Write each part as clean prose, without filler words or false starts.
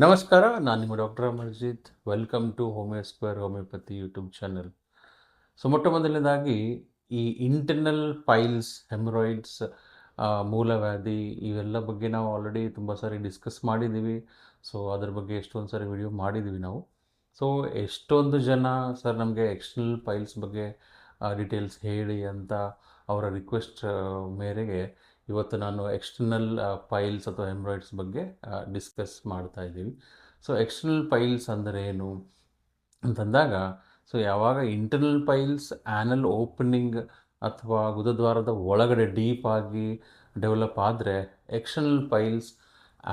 ನಮಸ್ಕಾರ, ನಾನು ನಿಮ್ಮ doctor Amarjit. Welcome to homeo square homeopathy YouTube channel. So ಮೊಟ್ಟ ಮೊದಲನೇದಾಗಿ ಈ ಇಂಟರ್ನಲ್ ಪೈಲ್ಸ್, ಹೆಮರಾಯ್ಡ್ಸ್, ಮೂಲವ್ಯಾಧಿ ಇವೆಲ್ಲ ಬಗ್ಗೆ ನಾವು ಆಲ್ರೆಡಿ ತುಂಬ ಸಾರಿ ಡಿಸ್ಕಸ್ ಮಾಡಿದ್ದೀವಿ. ಸೊ ಅದ್ರ ಬಗ್ಗೆ ಎಷ್ಟೊಂದು ಸಾರಿ ವಿಡಿಯೋ ಮಾಡಿದ್ದೀವಿ ನಾವು. ಸೊ ಎಷ್ಟೊಂದು ಜನ ಸರ್ ನಮಗೆ ಎಕ್ಸ್ಟರ್ನಲ್ ಪೈಲ್ಸ್ ಬಗ್ಗೆ ಡೀಟೇಲ್ಸ್ ಹೇಳಿ ಅಂತ ಅವರ ರಿಕ್ವೆಸ್ಟ್ ಮೇರೆಗೆ ಇವತ್ತು ನಾನು ಎಕ್ಸ್ಟರ್ನಲ್ ಪೈಲ್ಸ್ ಅಥವಾ ಹೆಮರಾಯ್ಡ್ಸ್ ಬಗ್ಗೆ ಡಿಸ್ಕಸ್ ಮಾಡ್ತಾ ಇದ್ದೀವಿ. ಸೊ ಎಕ್ಸ್ಟರ್ನಲ್ ಪೈಲ್ಸ್ ಅಂದರೆ ಏನು ಅಂತಂದಾಗ, ಸೊ ಯಾವಾಗ ಇಂಟರ್ನಲ್ ಪೈಲ್ಸ್ ಆ್ಯನಲ್ ಓಪನಿಂಗ್ ಅಥವಾ ಗುದದ್ವಾರದ ಒಳಗಡೆ ಡೀಪ್ ಆಗಿ ಡೆವಲಪ್ ಆದರೆ, ಎಕ್ಸ್ಟರ್ನಲ್ ಪೈಲ್ಸ್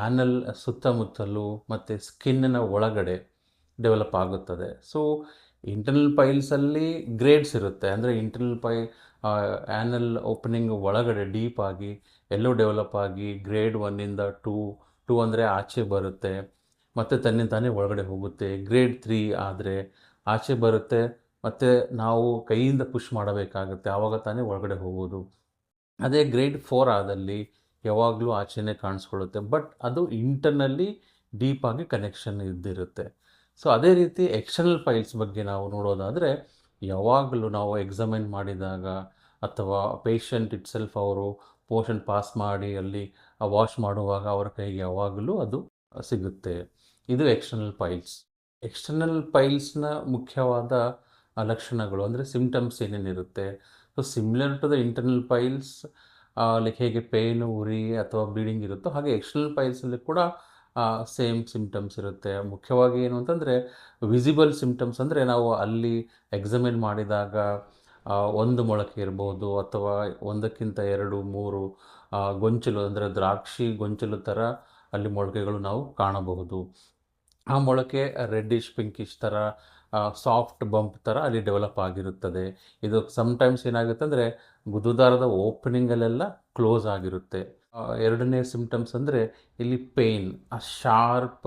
ಆ್ಯನಲ್ ಸುತ್ತಮುತ್ತಲು ಮತ್ತು ಸ್ಕಿನ್ನಿನ ಒಳಗಡೆ ಡೆವಲಪ್ ಆಗುತ್ತದೆ. ಸೊ ಇಂಟರ್ನಲ್ ಪೈಲ್ಸಲ್ಲಿ ಗ್ರೇಡ್ಸ್ ಇರುತ್ತೆ. ಅಂದರೆ ಇಂಟರ್ನಲ್ ಆ್ಯನಲ್ ಓಪನಿಂಗ್ ಒಳಗಡೆ ಡೀಪ್ ಆಗಿ ಎಲ್ಲೋ ಡೆವಲಪ್ ಆಗಿ ಗ್ರೇಡ್ 1ಇಂದ 2 ಅಂದರೆ ಆಚೆ ಬರುತ್ತೆ, ಮತ್ತು ತನ್ನಿಂತಾನೇ ಒಳಗಡೆ ಹೋಗುತ್ತೆ. ಗ್ರೇಡ್ 3 ಆದರೆ ಆಚೆ ಬರುತ್ತೆ, ಮತ್ತು ನಾವು ಕೈಯಿಂದ ಪುಷ್ ಮಾಡಬೇಕಾಗುತ್ತೆ, ಆವಾಗ ತಾನೇ ಒಳಗಡೆ ಹೋಗೋದು. ಅದೇ ಗ್ರೇಡ್ 4 ಆದಲ್ಲಿ ಯಾವಾಗಲೂ ಆಚೆನೇ ಕಾಣಿಸ್ಕೊಳ್ಳುತ್ತೆ, ಬಟ್ ಅದು ಇಂಟರ್ನಲ್ಲಿ ಡೀಪಾಗಿ ಕನೆಕ್ಷನ್ ಇದ್ದಿರುತ್ತೆ. ಸೊ ಅದೇ ರೀತಿ ಎಕ್ಸ್ಟರ್ನಲ್ ಪೈಲ್ಸ್ ಬಗ್ಗೆ ನಾವು ನೋಡೋದಾದರೆ, ಯಾವಾಗಲೂ ನಾವು ಎಕ್ಸಾಮಿನ್ ಮಾಡಿದಾಗ ಅಥವಾ ಪೇಷಂಟ್ ಇಟ್ಸೆಲ್ಫ್ ಅವರು ಪೋಷನ್ ಪಾಸ್ ಮಾಡಿ ಅಲ್ಲಿ ವಾಶ್ ಮಾಡುವಾಗ ಅವರ ಕೈಗೆ ಯಾವಾಗಲೂ ಅದು ಸಿಗುತ್ತೆ. ಇದು ಎಕ್ಸ್ಟರ್ನಲ್ ಪೈಲ್ಸ್. ಎಕ್ಸ್ಟರ್ನಲ್ ಪೈಲ್ಸ್ನ ಮುಖ್ಯವಾದ ಲಕ್ಷಣಗಳು ಅಂದರೆ ಸಿಮ್ಟಮ್ಸ್ ಏನೇನಿರುತ್ತೆ. So similar to the internal piles, like ಹೇಗೆ ಪೇನು, ಉರಿ ಅಥವಾ ಬ್ಲೀಡಿಂಗ್ ಇರುತ್ತೋ ಹಾಗೆ ಎಕ್ಸ್ಟರ್ನಲ್ ಪೈಲ್ಸಲ್ಲಿ ಕೂಡ ಸೇಮ್ ಸಿಮ್ಟಮ್ಸ್ ಇರುತ್ತೆ. ಮುಖ್ಯವಾಗಿ ಏನು ಅಂತಂದರೆ ವಿಸಿಬಲ್ ಸಿಮ್ಟಮ್ಸ್ ಅಂದರೆ ನಾವು ಅಲ್ಲಿ ಎಕ್ಸಾಮಿನ್ ಮಾಡಿದಾಗ ಒಂದು ಮೊಳಕೆ ಇರ್ಬೋದು ಅಥವಾ ಒಂದಕ್ಕಿಂತ 2, 3 ಗೊಂಚಲು ಅಂದರೆ ದ್ರಾಕ್ಷಿ ಗೊಂಚಲು ಥರ ಅಲ್ಲಿ ಮೊಳಕೆಗಳು ನಾವು ಕಾಣಬಹುದು. ಆ ಮೊಳಕೆ ರೆಡ್ಡಿಶ್ ಪಿಂಕಿಶ್ ಥರ ಸಾಫ್ಟ್ ಬಂಪ್ ಥರ ಅಲ್ಲಿ ಡೆವಲಪ್ ಆಗಿರುತ್ತದೆ. ಇದು ಸಮ್ಟೈಮ್ಸ್ ಏನಾಗುತ್ತೆ ಅಂದರೆ ಗುದದ್ವಾರದ ಓಪನಿಂಗಲ್ಲೆಲ್ಲ ಕ್ಲೋಸ್ ಆಗಿರುತ್ತೆ. ಎರಡನೇ ಸಿಮ್ಟಮ್ಸ್ ಅಂದರೆ ಇಲ್ಲಿ ಪೇಯ್ನ್, ಆ ಶಾರ್ಪ್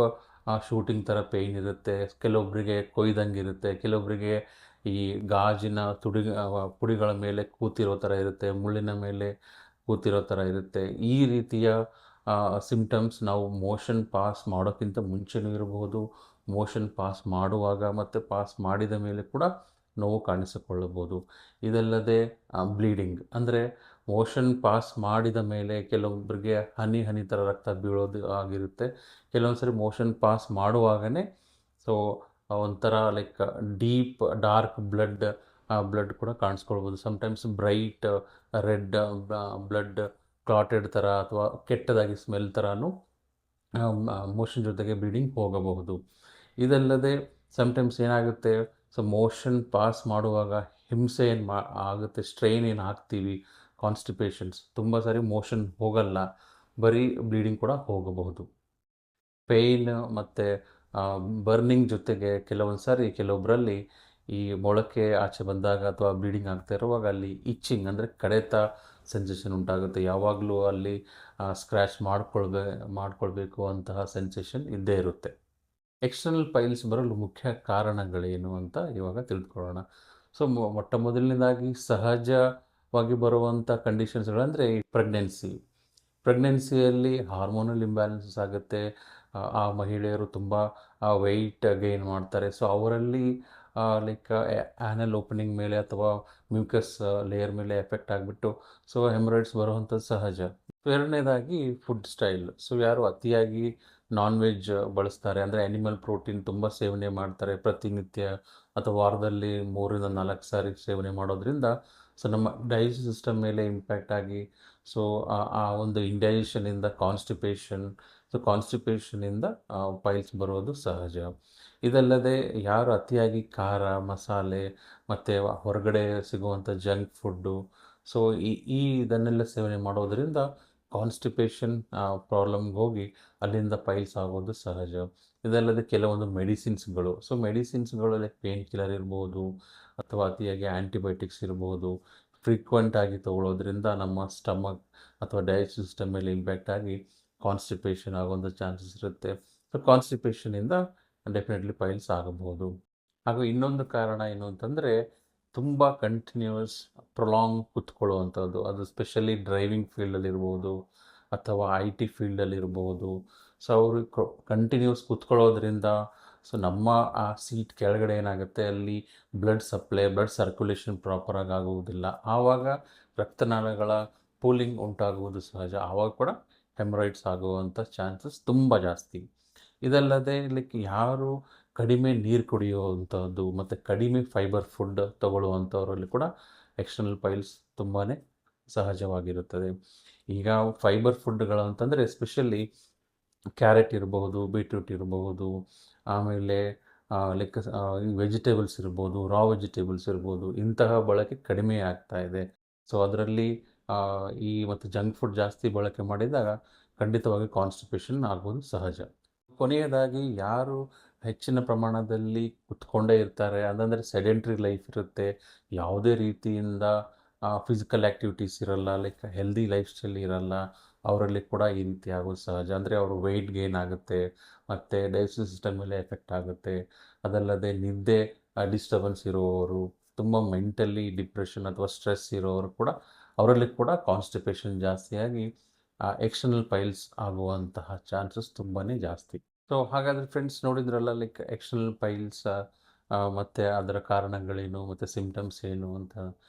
ಶೂಟಿಂಗ್ ಥರ ಪೇಯ್ನ್ ಇರುತ್ತೆ. ಕೆಲವೊಬ್ಬರಿಗೆ ಕೊಯ್ದಂಗಿರುತ್ತೆ, ಕೆಲವೊಬ್ಬರಿಗೆ ಈ ಗಾಜಿನ ಪುಡಿಗಳ ಮೇಲೆ ಕೂತಿರೋ ಥರ ಇರುತ್ತೆ, ಮುಳ್ಳಿನ ಮೇಲೆ ಕೂತಿರೋ ಥರ ಇರುತ್ತೆ. ಈ ರೀತಿಯ ಸಿಮ್ಟಮ್ಸ್ ನಾವು ಮೋಷನ್ ಪಾಸ್ ಮಾಡೋಕ್ಕಿಂತ ಮುಂಚೆನೂ ಇರಬಹುದು, ಮೋಷನ್ ಪಾಸ್ ಮಾಡುವಾಗ ಮತ್ತು ಪಾಸ್ ಮಾಡಿದ ಮೇಲೆ ಕೂಡ ನೋವು ಕಾಣಿಸಿಕೊಳ್ಳಬಹುದು. ಇದಲ್ಲದೆ ಬ್ಲೀಡಿಂಗ್ ಅಂದರೆ ಮೋಷನ್ ಪಾಸ್ ಮಾಡಿದ ಮೇಲೆ ಕೆಲವೊಬ್ಬರಿಗೆ ಹನಿ ಹನಿ ಥರ ರಕ್ತ ಬೀಳೋದು ಆಗಿರುತ್ತೆ. ಕೆಲವೊಂದು ಸರಿ ಮೋಷನ್ ಪಾಸ್ ಮಾಡುವಾಗಲೇ ಸೊ ಒಂಥರ ಲೈಕ್ ಡೀಪ್ ಡಾರ್ಕ್ ಬ್ಲಡ್ ಕೂಡ ಕಾಣಿಸ್ಕೊಳ್ಬೋದು. Sometimes bright red blood clotted ಥರ ಅಥವಾ ಕೆಟ್ಟದಾಗಿ ಸ್ಮೆಲ್ ಥರನೂ ಮೋಷನ್ ಜೊತೆಗೆ ಬ್ಲೀಡಿಂಗ್ ಹೋಗಬಹುದು. ಇದಲ್ಲದೆ ಸಮ್ಟೈಮ್ಸ್ ಏನಾಗುತ್ತೆ, ಸೊ ಮೋಷನ್ ಪಾಸ್ ಮಾಡುವಾಗ ಹಿಂಸೆ ಏನು ಆಗುತ್ತೆ, ಸ್ಟ್ರೈನ್ ಏನು ಹಾಕ್ತೀವಿ, ಕಾನ್ಸ್ಟಿಪೇಷನ್ಸ್, ತುಂಬ ಸಾರಿ ಮೋಷನ್ ಹೋಗಲ್ಲ, ಬರೀ ಬ್ಲೀಡಿಂಗ್ ಕೂಡ ಹೋಗಬಹುದು. ಪೇಯ್ನ್ ಮತ್ತು ಬರ್ನಿಂಗ್ ಜೊತೆಗೆ ಕೆಲವೊಂದು ಸಾರಿ ಕೆಲವೊಬ್ಬರಲ್ಲಿ ಈ ಮೊಳಕೆ ಆಚೆ ಬಂದಾಗ ಅಥವಾ ಬ್ಲೀಡಿಂಗ್ ಆಗ್ತಾ ಇರುವಾಗ ಅಲ್ಲಿ ಇಚ್ಚಿಂಗ್ ಅಂದರೆ ಕಡೆತ ಸೆನ್ಸೇಷನ್ ಉಂಟಾಗುತ್ತೆ. ಯಾವಾಗಲೂ ಅಲ್ಲಿ ಸ್ಕ್ರ್ಯಾಚ್ ಮಾಡ್ಕೊಳ್ಬೇಕು ಅಂತಹ ಸೆನ್ಸೇಷನ್ ಇದ್ದೇ ಇರುತ್ತೆ. ಎಕ್ಸ್ಟರ್ನಲ್ ಪೈಲ್ಸ್ ಬರಲು ಮುಖ್ಯ ಕಾರಣಗಳೇನು ಅಂತ ಇವಾಗ ತಿಳ್ಕೊಳ್ಳೋಣ. ಸೊ ಮೊಟ್ಟ ಮೊದಲನೇದಾಗಿ ಸಹಜವಾಗಿ ಬರುವಂಥ ಕಂಡೀಷನ್ಸ್ಗಳಂದರೆ ಈ ಪ್ರೆಗ್ನೆನ್ಸಿಯಲ್ಲಿ ಹಾರ್ಮೋನಲ್ ಇಂಬ್ಯಾಲೆನ್ಸಸ್ ಆಗುತ್ತೆ. ಆ ಮಹಿಳೆಯರು ತುಂಬ ವೆಯ್ಟ್ ಗೈನ್ ಮಾಡ್ತಾರೆ. ಸೊ ಅವರಲ್ಲಿ ಲೈಕ್ ಆ್ಯನಲ್ ಓಪನಿಂಗ್ ಮೇಲೆ ಅಥವಾ ಮ್ಯೂಕಸ್ ಲೇಯರ್ ಮೇಲೆ ಎಫೆಕ್ಟ್ ಆಗಿಬಿಟ್ಟು ಸೊ ಹೆಮರಾಯ್ಡ್ಸ್ ಬರುವಂಥದ್ದು ಸಹಜ. ಎರಡನೇದಾಗಿ ಫುಡ್ ಸ್ಟೈಲ್. ಸೊ ಯಾರು ಅತಿಯಾಗಿ ನಾನ್ ವೆಜ್ ಬಳಸ್ತಾರೆ, ಅಂದರೆ ಆ್ಯನಿಮಲ್ ಪ್ರೋಟೀನ್ ತುಂಬ ಸೇವನೆ ಮಾಡ್ತಾರೆ ಪ್ರತಿನಿತ್ಯ ಅಥವಾ ವಾರದಲ್ಲಿ 3-4 ಸಾರಿ ಸೇವನೆ ಮಾಡೋದ್ರಿಂದ ಸೊ ನಮ್ಮ ಡೈಜೆಸ್ಟಿವ್ ಸಿಸ್ಟಮ್ ಮೇಲೆ ಇಂಪ್ಯಾಕ್ಟ್ ಆಗಿ ಸೊ ಆ ಒಂದು ಇಂಡೈಜೆಷನಿಂದ ಕಾನ್ಸ್ಟಿಪೇಷನಿಂದ ಪೈಲ್ಸ್ ಬರೋದು ಸಹಜ. ಇದಲ್ಲದೆ ಯಾರು ಅತಿಯಾಗಿ ಖಾರ, ಮಸಾಲೆ ಮತ್ತು ಹೊರಗಡೆ ಸಿಗುವಂಥ ಜಂಕ್ ಫುಡ್ಡು ಸೊ ಇದನ್ನೆಲ್ಲ ಸೇವನೆ ಮಾಡೋದರಿಂದ ಕಾನ್ಸ್ಟಿಪೇಷನ್ ಪ್ರಾಬ್ಲಮ್ಗೆ ಹೋಗಿ ಅಲ್ಲಿಂದ ಪೈಲ್ಸ್ ಆಗೋದು ಸಹಜ. ಇದಲ್ಲದೆ ಕೆಲವೊಂದು ಮೆಡಿಸಿನ್ಸ್ಗಳು ಲೈಕ್ ಪೇನ್ ಕಿಲ್ಲರ್ ಇರ್ಬೋದು ಅಥವಾ ಅತಿಯಾಗಿ ಆ್ಯಂಟಿಬಯೋಟಿಕ್ಸ್ ಇರ್ಬೋದು, ಫ್ರೀಕ್ವೆಂಟಾಗಿ ತಗೊಳ್ಳೋದ್ರಿಂದ ನಮ್ಮ ಸ್ಟಮಕ್ ಅಥವಾ ಡೈಜೆಸ್ಟಿವ್ ಸಿಸ್ಟಮ್ ಮೇಲೆ ಇಂಪ್ಯಾಕ್ಟ್ ಆಗಿ ಕಾನ್ಸ್ಟಿಪೇಷನ್ ಆಗುವಂಥ ಚಾನ್ಸಸ್ ಇರುತ್ತೆ. ಸೊ ಕಾನ್ಸ್ಟಿಪೇಷನಿಂದ ಡೆಫಿನೆಟ್ಲಿ ಪೈಲ್ಸ್ ಆಗಬಹುದು. ಹಾಗೂ ಇನ್ನೊಂದು ಕಾರಣ ಏನು ಅಂತಂದರೆ ತುಂಬ ಕಂಟಿನ್ಯೂಸ್ ಪ್ರೊಲಾಂಗ್ ಕೂತ್ಕೊಳ್ಳುವಂಥದ್ದು, ಅದು ಸ್ಪೆಷಲಿ ಡ್ರೈವಿಂಗ್ ಫೀಲ್ಡಲ್ಲಿರ್ಬೋದು ಅಥವಾ IT ಫೀಲ್ಡಲ್ಲಿರ್ಬೋದು. ಸೊ ಅವರು ಕಂಟಿನ್ಯೂಸ್ ಕೂತ್ಕೊಳ್ಳೋದ್ರಿಂದ ಸೊ ನಮ್ಮ ಆ ಸೀಟ್ ಕೆಳಗಡೆ ಏನಾಗುತ್ತೆ, ಅಲ್ಲಿ ಬ್ಲಡ್ ಸರ್ಕ್ಯುಲೇಷನ್ ಪ್ರಾಪರಾಗಿ ಆಗುವುದಿಲ್ಲ. ಆವಾಗ ರಕ್ತನಾಳಗಳ ಪೂಲಿಂಗ್ ಉಂಟಾಗುವುದು ಸಹಜ. ಆವಾಗ ಕೂಡ ಹೆಮರಾಯ್ಡ್ಸ್ ಆಗುವಂಥ ಚಾನ್ಸಸ್ ತುಂಬ ಜಾಸ್ತಿ. ಇದಲ್ಲದೆ ಯಾರು ಕಡಿಮೆ ನೀರು ಕುಡಿಯುವಂಥದ್ದು ಮತ್ತು ಕಡಿಮೆ ಫೈಬರ್ ಫುಡ್ ತಗೊಳ್ಳುವಂಥವರಲ್ಲಿ ಕೂಡ ಎಕ್ಸ್ಟರ್ನಲ್ ಪೈಲ್ಸ್ ತುಂಬಾ ಸಹಜವಾಗಿರುತ್ತದೆ. ಈಗ ಫೈಬರ್ ಫುಡ್ಗಳು ಅಂತಂದರೆ ಎಸ್ಪೆಷಲಿ ಕ್ಯಾರೆಟ್ ಇರಬಹುದು, ಬೀಟ್ರೂಟ್ ಇರಬಹುದು, ಆಮೇಲೆ ವೆಜಿಟೇಬಲ್ಸ್ ಇರ್ಬೋದು, ರಾ ವೆಜಿಟೇಬಲ್ಸ್ ಇರ್ಬೋದು, ಇಂತಹ ಬಳಕೆ ಕಡಿಮೆ ಆಗ್ತಾ ಇದೆ. ಸೊ ಅದರಲ್ಲಿ ಈ ಮತ್ತು ಜಂಕ್ ಫುಡ್ ಜಾಸ್ತಿ ಬಳಕೆ ಮಾಡಿದಾಗ ಖಂಡಿತವಾಗಿ ಕಾನ್ಸ್ಟಿಪೇಷನ್ ಆಗೋದು ಸಹಜ. ಕೊನೆಯದಾಗಿ ಯಾರು ಹೆಚ್ಚಿನ ಪ್ರಮಾಣದಲ್ಲಿ ಕುತ್ಕೊಂಡೇ ಇರ್ತಾರೆ, ಅದಂದರೆ ಸೆಡೆಂಟ್ರಿ ಲೈಫ್ ಇರುತ್ತೆ, ಯಾವುದೇ ರೀತಿಯಿಂದ ಫಿಸಿಕಲ್ ಆ್ಯಕ್ಟಿವಿಟೀಸ್ ಇರಲ್ಲ, ಹೆಲ್ದಿ ಲೈಫ್ ಸ್ಟೈಲ್ ಇರಲ್ಲ, ಅವರಲ್ಲಿ ಕೂಡ ಈ ರೀತಿ ಆಗೋದು ಸಹಜ. ಅಂದರೆ ಅವರು ವೆಯ್ಟ್ ಗೇನ್ ಆಗುತ್ತೆ ಮತ್ತು ಡೈಜೆಸ್ಟಿವ್ ಸಿಸ್ಟಮ್ ಮೇಲೆ ಎಫೆಕ್ಟ್ ಆಗುತ್ತೆ. ಅದಲ್ಲದೆ ನಿದ್ದೆ ಡಿಸ್ಟರ್ಬೆನ್ಸ್ ಇರುವವರು, ತುಂಬ ಮೆಂಟಲಿ ಡಿಪ್ರೆಷನ್ ಅಥವಾ ಸ್ಟ್ರೆಸ್ ಇರೋರು ಕೂಡ, ಅವರಲ್ಲಿ ಕೂಡ ಕಾನ್ಸ್ಟಿಪೇಷನ್ ಜಾಸ್ತಿಯಾಗಿ ಎಕ್ಸ್ಟರ್ನಲ್ ಪೈಲ್ಸ್ ಆಗುವಂತಹ ಚಾನ್ಸಸ್ ತುಂಬಾ ಜಾಸ್ತಿ. ಸೊ ಹಾಗಾದರೆ ಫ್ರೆಂಡ್ಸ್, ನೋಡಿದ್ರಲ್ಲ ಎಕ್ಸ್ಟರ್ನಲ್ ಪೈಲ್ಸ್ ಮತ್ತು ಅದರ ಕಾರಣಗಳೇನು ಮತ್ತು ಸಿಂಪ್ಟಮ್ಸ್ ಏನು ಅಂತ.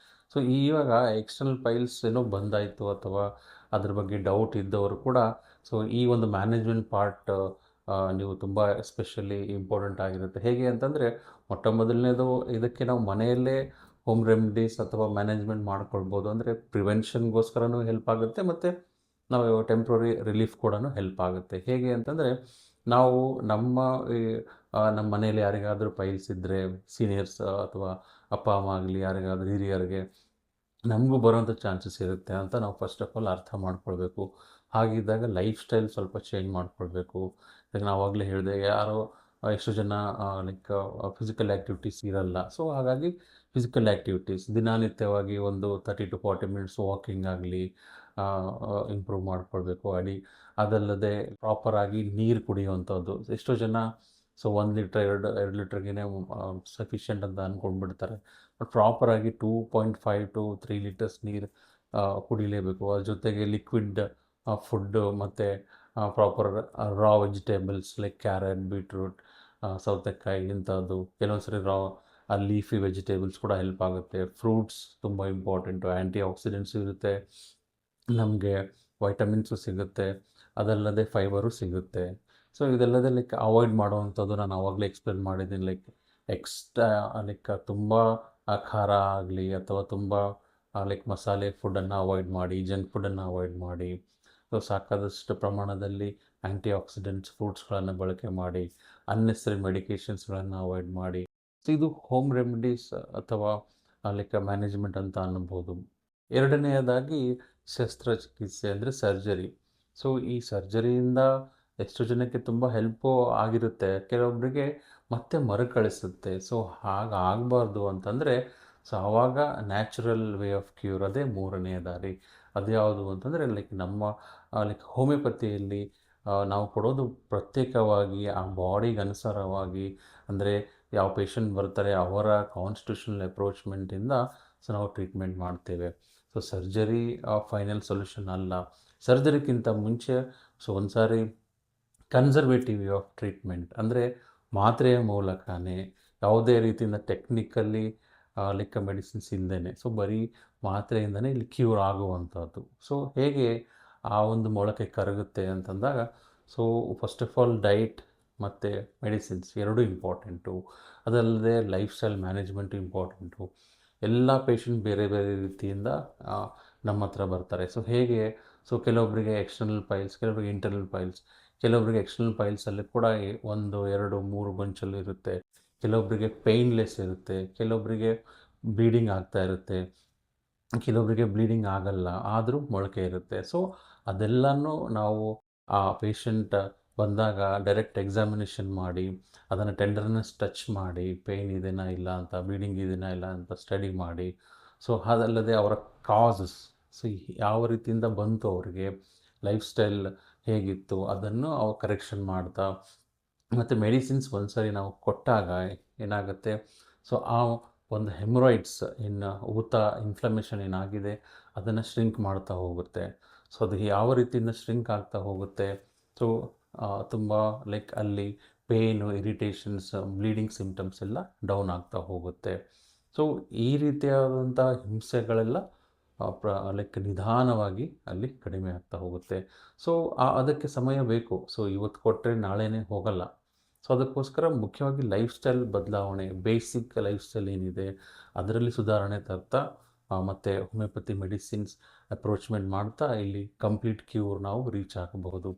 ಸೊ ಇವಾಗ ಎಕ್ಸ್ಟರ್ನಲ್ ಪೈಲ್ಸ್ ಏನೋ ಬಂದಾಯಿತು ಅಥವಾ ಅದ್ರ ಬಗ್ಗೆ ಡೌಟ್ ಇದ್ದವರು ಕೂಡ, ಸೊ ಈ ಒಂದು ಮ್ಯಾನೇಜ್ಮೆಂಟ್ ಪಾರ್ಟ್ ನೀವು ತುಂಬ ಎಸ್ಪೆಷಲಿ ಇಂಪಾರ್ಟೆಂಟ್ ಆಗಿರುತ್ತೆ. ಹೇಗೆ ಅಂತಂದರೆ, ಮೊಟ್ಟ ಮೊದಲನೇದು ಇದಕ್ಕೆ ನಾವು ಮನೆಯಲ್ಲೇ ಹೋಮ್ ರೆಮಿಡೀಸ್ ಅಥವಾ ಮ್ಯಾನೇಜ್ಮೆಂಟ್ ಮಾಡ್ಕೊಳ್ಬೋದು. ಅಂದರೆ ಪ್ರಿವೆನ್ಷನ್ಗೋಸ್ಕರನೂ ಹೆಲ್ಪ್ ಆಗುತ್ತೆ ಮತ್ತು ನಾವು ಟೆಂಪ್ರರಿ ರಿಲೀಫ್ ಕೂಡ ಹೆಲ್ಪ್ ಆಗುತ್ತೆ. ಹೇಗೆ ಅಂತಂದರೆ, ನಾವು ನಮ್ಮ ಮನೆಯಲ್ಲಿ ಯಾರಿಗಾದರೂ ಪೈಲ್ಸ್ ಇದ್ದರೆ, ಸೀನಿಯರ್ಸ್ ಅಥವಾ ಅಪ್ಪ ಅಮ್ಮ ಆಗಲಿ, ಯಾರಿಗಾದರೂ ಹಿರಿಯರಿಗೆ ನಮಗೂ ಬರೋಂಥ ಚಾನ್ಸಸ್ ಇರುತ್ತೆ ಅಂತ ನಾವು ಫಸ್ಟ್ ಆಫ್ ಆಲ್ ಅರ್ಥ ಮಾಡ್ಕೊಳ್ಬೇಕು. ಹಾಗಿದ್ದಾಗ ಲೈಫ್ ಸ್ಟೈಲ್ ಸ್ವಲ್ಪ ಚೇಂಜ್ ಮಾಡ್ಕೊಳ್ಬೇಕು. ಈಗ ನಾವು ಆವಾಗಲೇ ಹೇಳಿದೆ, ಎಷ್ಟು ಜನ ಫಿಸಿಕಲ್ ಆ್ಯಕ್ಟಿವಿಟೀಸ್ ಇರಲ್ಲ. ಸೊ ಹಾಗಾಗಿ ಫಿಸಿಕಲ್ ಆ್ಯಕ್ಟಿವಿಟೀಸ್ ದಿನನಿತ್ಯವಾಗಿ ಒಂದು 30 to 40 ಮಿನಿಟ್ಸ್ ವಾಕಿಂಗ್ ಆಗಲಿ ಇಂಪ್ರೂವ್ ಮಾಡ್ಕೊಳ್ಬೇಕು. ಅದಲ್ಲದೆ ಪ್ರಾಪರಾಗಿ ನೀರು ಕುಡಿಯುವಂಥದ್ದು. ಎಷ್ಟೋ ಜನ ಸೊ 1 ಲೀಟ್ರ್ 2 ಲೀಟ್ರಿಗೇ ಸಫಿಷಿಯೆಂಟ್ ಅಂತ ಅಂದ್ಕೊಂಡ್ಬಿಡ್ತಾರೆ. ಬಟ್ ಪ್ರಾಪರಾಗಿ 2.5 to 3 ಲೀಟರ್ಸ್ ನೀರು ಕುಡಿಲೇಬೇಕು. ಅದ್ರ ಜೊತೆಗೆ ಲಿಕ್ವಿಡ್ ಫುಡ್ಡು ಮತ್ತು proper raw vegetables like carrot, beetroot, ಸೌತೆಕಾಯಿ ಇಂಥದ್ದು. ಕೆಲವೊಂದು ಸರಿ ಲೀಫಿ ವೆಜಿಟೇಬಲ್ಸ್ ಕೂಡ ಹೆಲ್ಪ್ ಆಗುತ್ತೆ. ಫ್ರೂಟ್ಸ್ ತುಂಬ ಇಂಪಾರ್ಟೆಂಟು, ಆ್ಯಂಟಿ ಆಕ್ಸಿಡೆಂಟ್ಸ್ ಇರುತ್ತೆ, ನಮಗೆ ವೈಟಮಿನ್ಸು ಸಿಗುತ್ತೆ, ಅದಲ್ಲದೆ ಫೈಬರು ಸಿಗುತ್ತೆ. ಸೊ ಇದೆಲ್ಲದೇ ಅವಾಯ್ಡ್ ಮಾಡುವಂಥದ್ದು ನಾನು ಆವಾಗಲೇ ಎಕ್ಸ್ಪ್ಲೇನ್ ಮಾಡಿದ್ದೀನಿ. ತುಂಬ ಖಾರ ಆಗಲಿ ಅಥವಾ ತುಂಬ ಮಸಾಲೆ ಫುಡ್ಡನ್ನು ಅವಾಯ್ಡ್ ಮಾಡಿ, ಜಂಕ್ ಫುಡ್ಡನ್ನು ಅವಾಯ್ಡ್ ಮಾಡಿ, ಸೊ ಸಾಕಾದಷ್ಟು ಪ್ರಮಾಣದಲ್ಲಿ ಆ್ಯಂಟಿ ಆಕ್ಸಿಡೆಂಟ್ಸ್ ಫ್ರೂಟ್ಸ್ಗಳನ್ನು ಬಳಕೆ ಮಾಡಿ, ಅನ್ನೆಸರಿ ಮೆಡಿಕೇಷನ್ಸ್ಗಳನ್ನು ಅವಾಯ್ಡ್ ಮಾಡಿ. ಸೊ ಇದು ಹೋಮ್ ರೆಮಿಡೀಸ್ ಅಥವಾ ಮ್ಯಾನೇಜ್ಮೆಂಟ್ ಅಂತ ಅನ್ನಬಹುದು. ಎರಡನೆಯದಾಗಿ ಶಸ್ತ್ರಚಿಕಿತ್ಸೆ ಅಂದರೆ ಸರ್ಜರಿ. ಸೊ ಈ ಸರ್ಜರಿಯಿಂದ ಎಷ್ಟೋ ಜನಕ್ಕೆ ತುಂಬ ಹೆಲ್ಪು ಆಗಿರುತ್ತೆ, ಕೆಲವೊಬ್ಬರಿಗೆ ಮತ್ತೆ ಮರುಕಳಿಸುತ್ತೆ. ಸೊ ಹಾಗಾಗಬಾರ್ದು ಅಂತಂದರೆ, ಸೊ ಆವಾಗ ನ್ಯಾಚುರಲ್ ವೇ ಆಫ್ ಕ್ಯೂರ್ ಅದೇ ಮೂರನೆಯ ದಾರಿ. ಅದು ಯಾವುದು ಅಂತಂದರೆ ನಮ್ಮ ಹೋಮಿಯೋಪತಿಯಲ್ಲಿ ನಾವು ಕೊಡೋದು ಪ್ರತ್ಯೇಕವಾಗಿ ಆ ಬಾಡಿಗೆ ಅನುಸಾರವಾಗಿ, ಅಂದರೆ ಯಾವ ಪೇಷಂಟ್ ಬರ್ತಾರೆ ಅವರ ಕಾನ್ಸ್ಟಿಟ್ಯೂಷನಲ್ ಅಪ್ರೋಚ್ಮೆಂಟಿಂದ ಸೊ ನಾವು ಟ್ರೀಟ್ಮೆಂಟ್ ಮಾಡ್ತೇವೆ. ಸೊ ಸರ್ಜರಿ ಫೈನಲ್ ಸೊಲ್ಯೂಷನ್ ಅಲ್ಲ. ಸರ್ಜರಿಗಿಂತ ಮುಂಚೆ ಸೊ ಒಂದು ಸಾರಿ ಕನ್ಸರ್ವೇಟಿವ್ ವೇ ಆಫ್ ಟ್ರೀಟ್ಮೆಂಟ್, ಅಂದರೆ ಮಾತ್ರೆಯ ಮೂಲಕನೇ, ಯಾವುದೇ ರೀತಿಯಿಂದ ಟೆಕ್ನಿಕಲಿ ಮೆಡಿಸಿನ್ಸ್ ಇಲ್ಲದೇ, ಸೊ ಬರೀ ಮಾತ್ರೆಯಿಂದನೇ ಇಲ್ಲಿ ಕ್ಯೂರ್ ಆಗುವಂಥದ್ದು. ಸೊ ಹೇಗೆ ಆ ಒಂದು ಮೊಳಕೆ ಕರಗುತ್ತೆ ಅಂತಂದಾಗ, ಸೊ ಫಸ್ಟ್ ಆಫ್ ಆಲ್ ಡೈಟ್ ಮತ್ತು ಮೆಡಿಸಿನ್ಸ್ ಎರಡೂ ಇಂಪಾರ್ಟೆಂಟು. ಅದಲ್ಲದೆ ಲೈಫ್ ಸ್ಟೈಲ್ ಮ್ಯಾನೇಜ್ಮೆಂಟು ಇಂಪಾರ್ಟೆಂಟು. ಎಲ್ಲ ಪೇಷಂಟ್ ಬೇರೆ ಬೇರೆ ರೀತಿಯಿಂದ ನಮ್ಮ ಹತ್ರ ಬರ್ತಾರೆ. ಸೊ ಹೇಗೆ, ಸೊ ಕೆಲವೊಬ್ಬರಿಗೆ ಎಕ್ಸ್ಟರ್ನಲ್ ಪೈಲ್ಸ್, ಕೆಲವೊಬ್ಬರಿಗೆ ಇಂಟರ್ನಲ್ ಪೈಲ್ಸ್. ಕೆಲವೊಬ್ಬರಿಗೆ ಎಕ್ಸ್ಟರ್ನಲ್ ಪೈಲ್ಸಲ್ಲಿ ಕೂಡ 1, 2, 3 ಗೊಂಚಲು ಇರುತ್ತೆ. ಕೆಲವೊಬ್ಬರಿಗೆ ಪೇಯ್ನ್ಲೆಸ್ ಇರುತ್ತೆ, ಕೆಲವೊಬ್ಬರಿಗೆ ಬ್ಲೀಡಿಂಗ್ ಆಗ್ತಾ ಇರುತ್ತೆ, ಕೆಲವೊಬ್ಬರಿಗೆ ಬ್ಲೀಡಿಂಗ್ ಆಗಲ್ಲ ಆದರೂ ಮೊಳಕೆ ಇರುತ್ತೆ. ಸೊ ಅದೆಲ್ಲನೂ ನಾವು ಆ ಪೇಷಂಟ್ ಬಂದಾಗ ಡೈರೆಕ್ಟ್ ಎಕ್ಸಾಮಿನೇಷನ್ ಮಾಡಿ, ಅದನ್ನು ಟೆಂಡರ್ನೆಸ್ ಟಚ್ ಮಾಡಿ, ಪೇಯ್ನ್ ಇದೆನಾ ಇಲ್ಲ ಅಂತ, ಬ್ಲೀಡಿಂಗ್ ಇದೆನಾ ಇಲ್ಲ ಅಂತ ಸ್ಟಡಿ ಮಾಡಿ, ಸೊ ಅದಲ್ಲದೆ ಅವರ ಕಾಸಸ್, ಸೊ ಯಾವ ರೀತಿಯಿಂದ ಬಂತು ಅವರಿಗೆ, ಲೈಫ್ ಸ್ಟೈಲ್ ಹೇಗಿತ್ತು ಅದನ್ನು ಕರೆಕ್ಷನ್ ಮಾಡ್ತಾ, ಮತ್ತು ಮೆಡಿಸಿನ್ಸ್ ಒಂದು ಸರಿ ನಾವು ಕೊಟ್ಟಾಗ ಏನಾಗುತ್ತೆ, ಸೊ ಆ ಒಂದು ಹೆಮರಾಯ್ಡ್ಸ್ ಊತ ಇನ್ಫ್ಲಮೇಷನ್ ಏನಾಗಿದೆ ಅದನ್ನು ಶ್ರಿಂಕ್ ಮಾಡ್ತಾ ಹೋಗುತ್ತೆ. ಸೊ ಅದು ಯಾವ ರೀತಿಯಿಂದ ಶ್ರಿಂಕ್ ಆಗ್ತಾ ಹೋಗುತ್ತೆ, ಸೊ ತುಂಬ ಲೈಕ್ ಅಲ್ಲಿ ಪೇನು, ಇರಿಟೇಷನ್ಸ್, ಬ್ಲೀಡಿಂಗ್ ಸಿಮ್ಟಮ್ಸ್ ಎಲ್ಲ ಡೌನ್ ಆಗ್ತಾ ಹೋಗುತ್ತೆ. ಸೊ ಈ ರೀತಿಯಾದಂಥ ಹಿಂಸೆಗಳೆಲ್ಲ ಲೈಕ್ ನಿಧಾನವಾಗಿ ಅಲ್ಲಿ ಕಡಿಮೆ ಆಗ್ತಾ ಹೋಗುತ್ತೆ. ಸೊ ಅದಕ್ಕೆ ಸಮಯ ಬೇಕು. ಸೊ ಇವತ್ತು ಕೊಟ್ಟರೆ ನಾಳೆನೇ ಹೋಗಲ್ಲ. ಸೊ ಅದಕ್ಕೋಸ್ಕರ ಮುಖ್ಯವಾಗಿ ಲೈಫ್ ಸ್ಟೈಲ್ ಬದಲಾವಣೆ, ಬೇಸಿಕ್ ಲೈಫ್ ಸ್ಟೈಲ್ ಏನಿದೆ ಅದರಲ್ಲಿ ಸುಧಾರಣೆ ತರ್ತಾ ಮತ್ತು ಹೋಮಿಯೋಪತಿ ಮೆಡಿಸಿನ್ಸ್ ಅಪ್ರೋಚ್ಮೆಂಟ್ ಮಾಡ್ತಾ ಇಲ್ಲಿ ಕಂಪ್ಲೀಟ್ ಕ್ಯೂರ್ ನಾವು ರೀಚ್ ಆಗಬಹುದು.